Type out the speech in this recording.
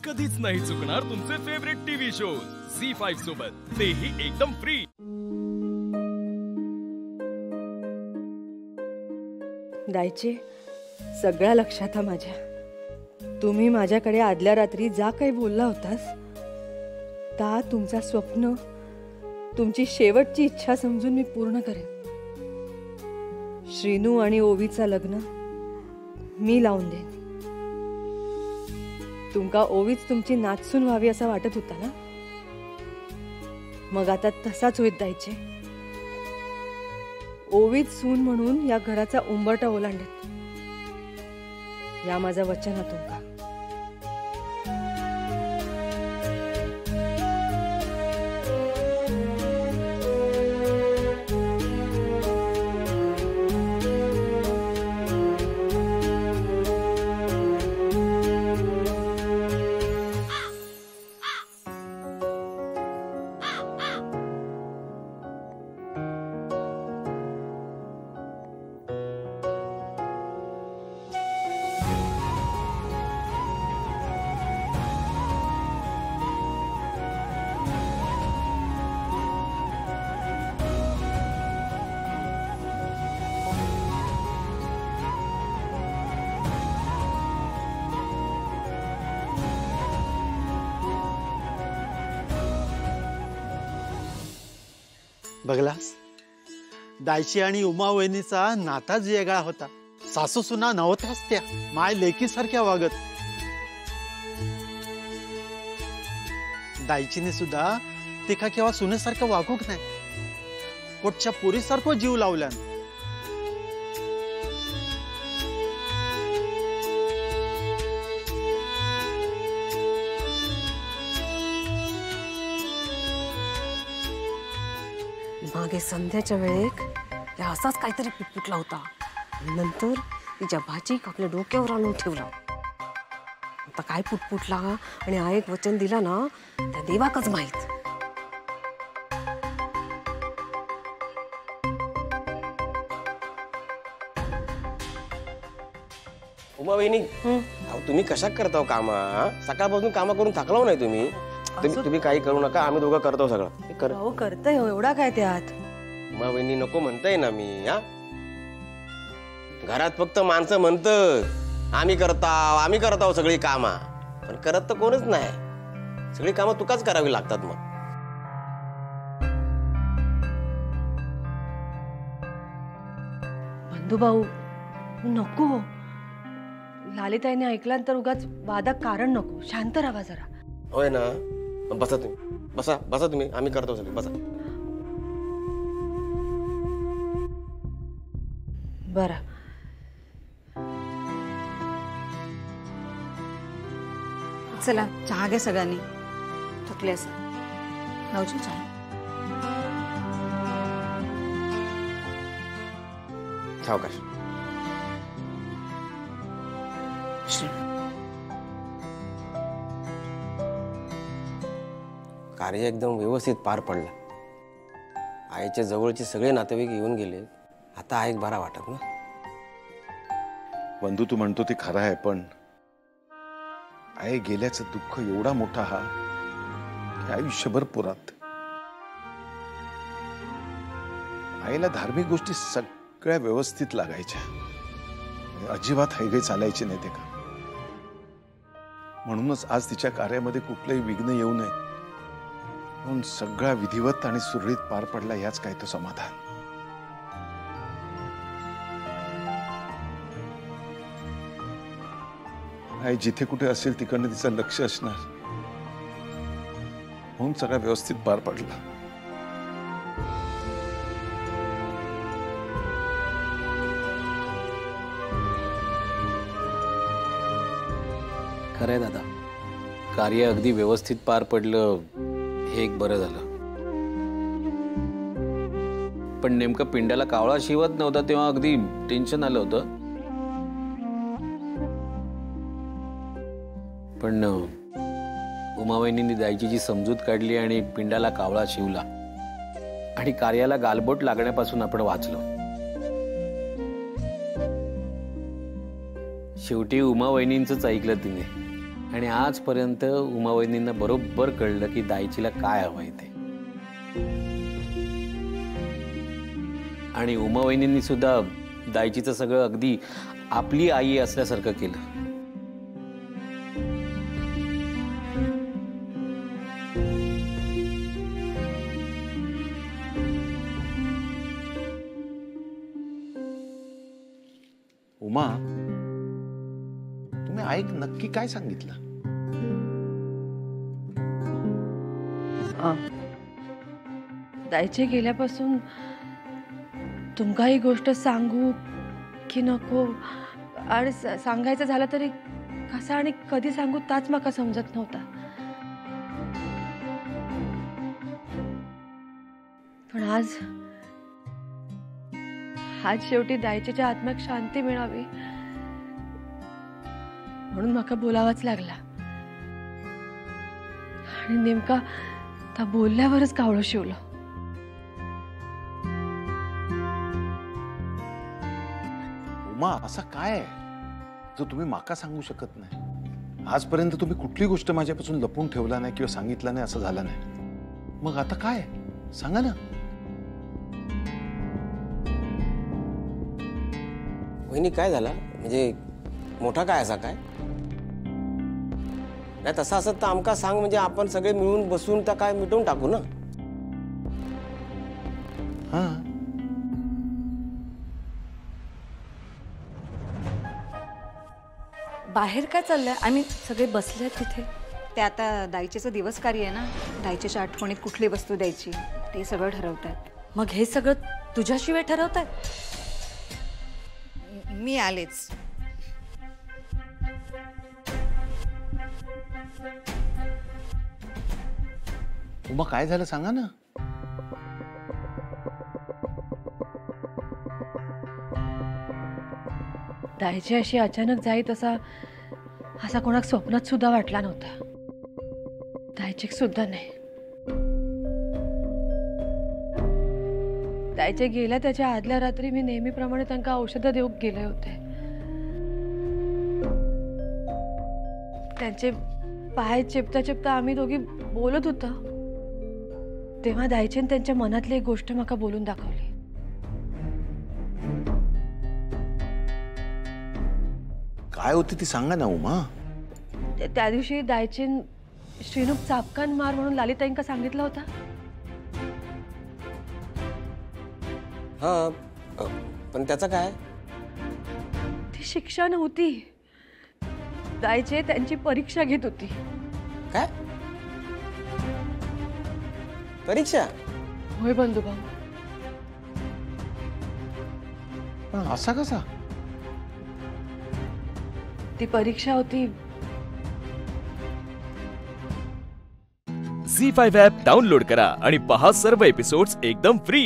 कधीच नाही चुकणार तुमचे फेवरेट टीव्ही शोज झी5 सोबत, तेही एकदम फ्री। दायचे सगळ्या लक्षात आहे माझ्या। तुम्ही माझ्याकडे आदल्या रात्री जा काही बोलला होतास ता तुमचा स्वप्न, तुमची शेवटची इच्छा समजून मी पूर्ण करेन। श्रीनू आणि ओवीचा लग्न मी लावून देईन। तुमका ओवीच तुमची नाचसून व्हावी असं वाटत होता ना, मग आता तसाच होईत द्यायचे। ओवीच सून म्हणून या घराचा उंबरठा ओलांडत, या माझा वचन आहे तुमका। बघलास, दायची आणि उमा वहिनीचा नाताच वेगळा होता। सासू सुना नव्हताच त्या, माय लेकीसारख्या वागत। दायचीने सुद्धा तिका केव्हा सुनेसारखं वागूक नाही, पोटच्या पोरीसारखं जीव लावल्यान। मागे संध्याच्या वेळेक त्या असाच काहीतरी पुटपुटला होता आणि नंतर तिच्या भाजीक आपल्या डोक्यावर आणून ठेवला। आता काय पुटपुटला आणि एक वचन दिला ना, त्या देवाकच माहित। उमा वहिनी, तुम्ही कशा करताव कामा? सकाळपासून कामा करून थकलाव नाही तुम्ही? तुम्ही काही करू नका, आम्ही दोघं करतो सगळं। हो करतय, एवढा काय त्यात? उमा वहिनी नको म्हणताय ना मी। घरात फक्त माणसं म्हणत आम्ही करताव सगळी कामा, पण करत तर कोणच नाही। सगळी कामं तुकाच करावी लागतात। मग बंधुभाऊ नको, लालिताईने ऐकल्यानंतर उगाच वादात कारण नको, शांत राहा जरा। होय ना, बसा तुम्ही, बसा तुम्ही, आम्ही करतो सगळे, बसा। बरं, चला चहा घ्या सगळ्यांनी, थकले असेल। लावची चहा। सावकाश। कार्य एकदम व्यवस्थित पार पडला। आईच्या जवळचे सगळे नातेवाईक येऊन गेले, आता एक बरा वाटत ना। बंधू, तू म्हणतो ते खरं आहे, पण आई गेल्याचं दुःख एवढा मोठा हा की आयुष्यभर पुरात। आईला धार्मिक गोष्टी सगळ्या व्यवस्थित लागायच्या, अजिबात हैगई चालायची नाही ते का। म्हणूनच आज तिच्या कार्यामध्ये कुठलंही विघ्न येऊ नये म्हणून सगळा विधिवत आणि सुरळीत पार पडला, याच काय तो समाधान। आई जिथे कुठे असेल तिकडनं तिचं लक्ष असणार, म्हणून सगळा व्यवस्थित पार पडला। खरंय दादा, कार्य अगदी व्यवस्थित पार पडलं हे एक बरं झालं। पण नेमकं पिंडाला कावळा शिवत नव्हता तेव्हा अगदी टेन्शन आलं होतं। पण उमावहिनींनी दायची समजूत काढली आणि पिंडाला कावळा शिवला आणि कार्याला गालबोट लागण्यापासून आपण वाचलो। शेवटी उमावहिनींचंच ऐकलं तिने। आणि आजपर्यंत उमावहिनींना बरोबर कळलं की दायचीला काय हवंय ते. आणि उमावहिनींनी सुद्धा दायचीचं सगळं अगदी आपली आई असल्यासारखं केलं. उमा, तुम्ही आईक नक्की काय सांगितलं? दायचे गेल्यापासून तुमका ही गोष्ट सांगू की नको आणि सांगायचं झालं तरी कसा आणि कधी सांगू ताच माका समजत नव्हता. पण आज शेवटी दायचेच्या आत्म्याक शांती मिळावी म्हणून माका बोलावाच लागला. आणि नेमका त्या बोलल्यावरच कावळं शिवलं. उमा, असं काय आहे जो तुम्ही माका सांगू शकत नाही? आजपर्यंत तुम्ही कुठली गोष्ट माझ्यापासून लपून ठेवला नाही किंवा सांगितलं नाही असं झालं नाही. मग आता काय सांगा ना. वहिनी काय झाला म्हणजे मोठा काय असा काय नाही? तसं असत तर आमका सांग, म्हणजे आपण सगळे मिळून बसून तर काय मिटवून टाकू ना. हा, बाहेर काय चाललंय? आम्ही सगळे बसले तिथे. ते आता दायचेचं दिवस कार्य आहे ना, दायचेच्या आठवणीत कुठली वस्तू द्यायची ते सगळं ठरवतात. मग हे सगळं तुझ्याशिवाय ठरवतात? मी आलेच. उमा, काय झालं सांगा ना. दायची अशी अचानक जाईत असा कोणाक स्वप्नात सुद्धा वाटला नव्हता. दायचेक सुद्धा नाही. दायचे गेल्या त्याच्या आदल्या रात्री मी नेहमीप्रमाणे त्यांना औषधं देऊक गेले होते. त्यांचे पाय चिपता चिपता आम्ही दोघी बोलत होतो तेव्हा दायचेन त्यांच्या मनातली एक गोष्ट माका बोलून दाखवली. काय होती ती सांगा ना उमा. त्या दिवशी दायचेन श्रीनुक चापकान मार म्हणून लालिताईंका सांगितलं होता. हा, पण त्याचं काय? ती शिक्षा नव्हती. दायचे त्यांची परीक्षा घेत होती. काय परीक्षा? होय बंधुभाऊ. पण असा कसा? ती परीक्षा होती. झी5 ॲप डाउनलोड करा आणि पहा सर्व एपिसोड्स एकदम फ्री.